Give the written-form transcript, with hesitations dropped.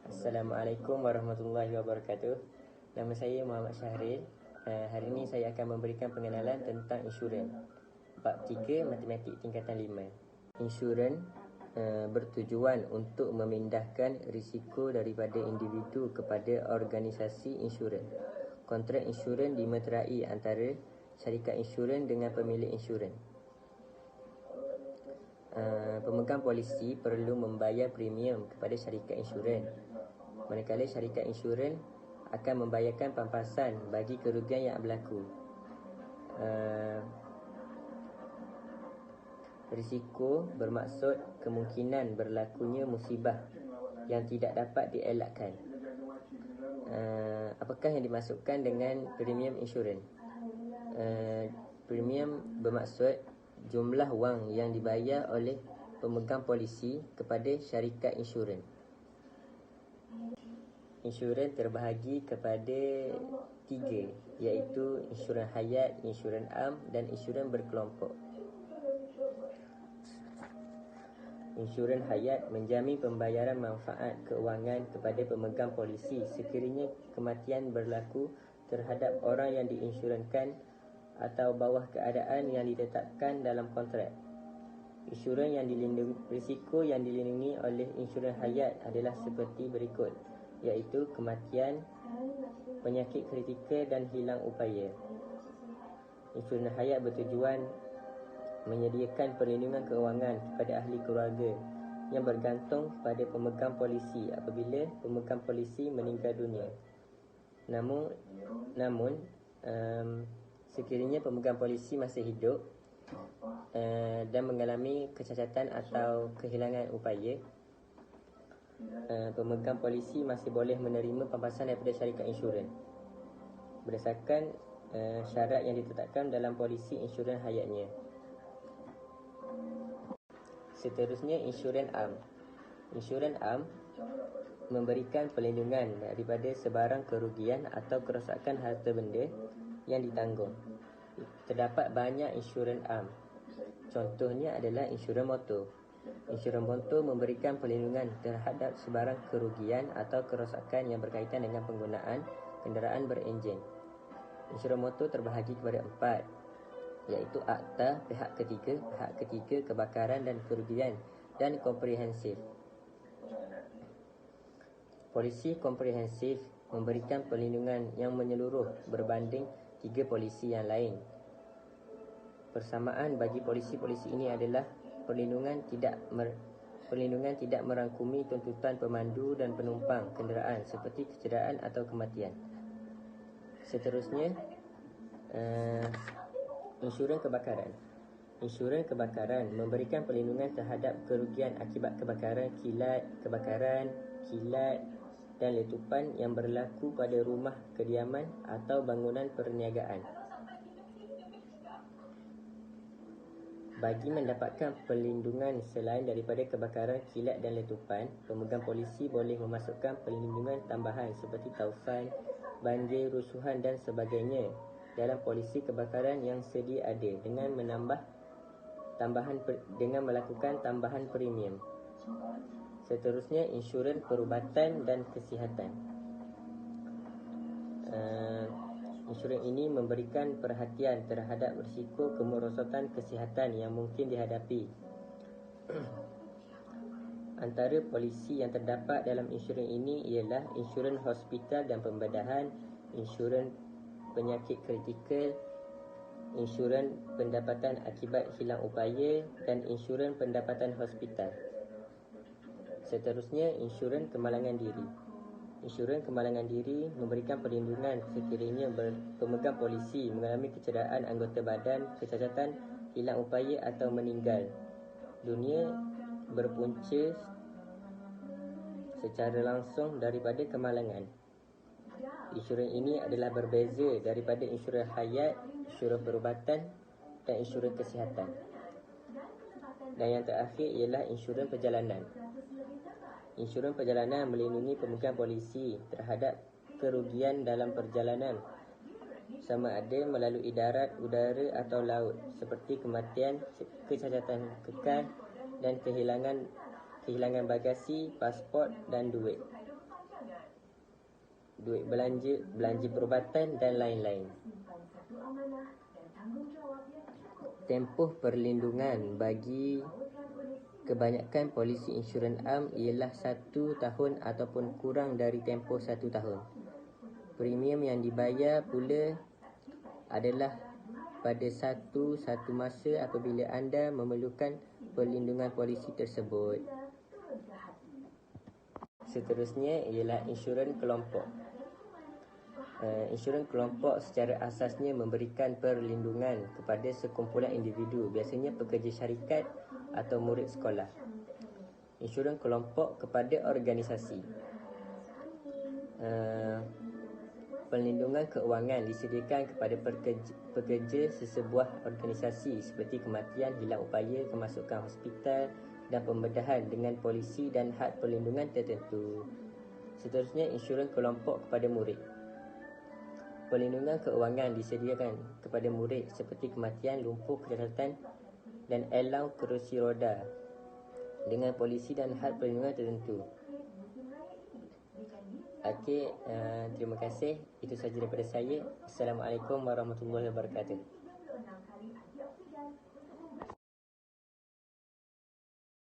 Assalamualaikum warahmatullahi wabarakatuh. Nama saya Muhammad Syahril. Hari ini saya akan memberikan pengenalan tentang insurans. Bab 3 Matematik tingkatan 5. Insurans bertujuan untuk memindahkan risiko daripada individu kepada organisasi insurans. Kontrak insurans dimeterai antara syarikat insurans dengan pemilik insurans. Pemegang polisi perlu membayar premium kepada syarikat insurans, manakala syarikat insurans akan membayarkan pampasan bagi kerugian yang berlaku. Risiko bermaksud kemungkinan berlakunya musibah yang tidak dapat dielakkan. Apakah yang dimaksudkan dengan premium insurans? Premium bermaksud jumlah wang yang dibayar oleh pemegang polisi kepada syarikat insurans. Insurans terbahagi kepada 3, iaitu insurans hayat, insurans am dan insurans berkelompok. Insurans hayat menjamin pembayaran manfaat keuangan kepada pemegang polisi sekiranya kematian berlaku terhadap orang yang diinsurankan atau bawah keadaan yang ditetapkan dalam kontrak. Insurans yang risiko yang dilindungi oleh insurans hayat adalah seperti berikut, iaitu kematian, penyakit kritikal dan hilang upaya. Insurans hayat bertujuan menyediakan perlindungan keuangan kepada ahli keluarga yang bergantung pada pemegang polisi apabila pemegang polisi meninggal dunia. Namun sekiranya pemegang polisi masih hidup dan mengalami kecacatan atau kehilangan upaya, pemegang polisi masih boleh menerima pampasan daripada syarikat insurans berdasarkan syarat yang ditetapkan dalam polisi insurans hayatnya. Seterusnya, insurans am. Insurans am memberikan perlindungan daripada sebarang kerugian atau kerosakan harta benda yang ditanggung. Terdapat banyak insurans am. Contohnya adalah insurans motor. Insurans motor memberikan perlindungan terhadap sebarang kerugian atau kerosakan yang berkaitan dengan penggunaan kenderaan berenjin. Insurans motor terbahagi kepada 4, iaitu akta, pihak ketiga, kebakaran dan kerugian, dan komprehensif. Polisi komprehensif memberikan perlindungan yang menyeluruh berbanding 3 polisi yang lain. Persamaan bagi polisi-polisi ini adalah perlindungan tidak merangkumi tuntutan pemandu dan penumpang kenderaan seperti kecederaan atau kematian. Seterusnya, insurans kebakaran. Insurans kebakaran memberikan perlindungan terhadap kerugian akibat kebakaran, kilat dan letupan yang berlaku pada rumah kediaman atau bangunan perniagaan. Bagi mendapatkan perlindungan selain daripada kebakaran, kilat dan letupan, pemegang polisi boleh memasukkan perlindungan tambahan seperti taufan, banjir, rusuhan dan sebagainya dalam polisi kebakaran yang sedia ada dengan melakukan tambahan premium. Seterusnya, insurans perubatan dan kesihatan. Insurans ini memberikan perhatian terhadap risiko kemerosotan kesihatan yang mungkin dihadapi. Antara polisi yang terdapat dalam insurans ini ialah insurans hospital dan pembedahan, insurans penyakit kritikal, insurans pendapatan akibat hilang upaya dan insurans pendapatan hospital. Seterusnya, insurans kemalangan diri. Insurans kemalangan diri memberikan perlindungan sekiranya pemegang polisi mengalami kecederaan anggota badan, kecacatan, hilang upaya atau meninggal dunia berpunca secara langsung daripada kemalangan. Insurans ini adalah berbeza daripada insurans hayat, insurans perubatan dan insurans kesihatan. Dan yang terakhir ialah insurans perjalanan. Insurans perjalanan melindungi pemegang polisi terhadap kerugian dalam perjalanan, sama ada melalui darat, udara atau laut, seperti kematian, kecacatan kekal dan kehilangan bagasi, pasport dan duit. duit belanja, belanja perubatan dan lain-lain. Tempoh perlindungan bagi kebanyakan polisi insurans am ialah 1 tahun ataupun kurang dari tempoh 1 tahun. Premium yang dibayar pula adalah pada satu masa apabila anda memerlukan perlindungan polisi tersebut. Seterusnya ialah insurans kelompok. Insurans kelompok secara asasnya memberikan perlindungan kepada sekumpulan individu, biasanya pekerja syarikat atau murid sekolah. Insurans kelompok kepada organisasi. Perlindungan keuangan disediakan kepada pekerja sesebuah organisasi seperti kematian, hilang upaya, kemasukan hospital dan pembedahan dengan polisi dan had perlindungan tertentu. Seterusnya, insurans kelompok kepada murid. Perlindungan keuangan disediakan kepada murid seperti kematian, lumpuh, kecacatan dan elau kerusi roda dengan polisi dan had perlindungan tertentu. Okey, terima kasih. Itu sahaja daripada saya. Assalamualaikum warahmatullahi wabarakatuh.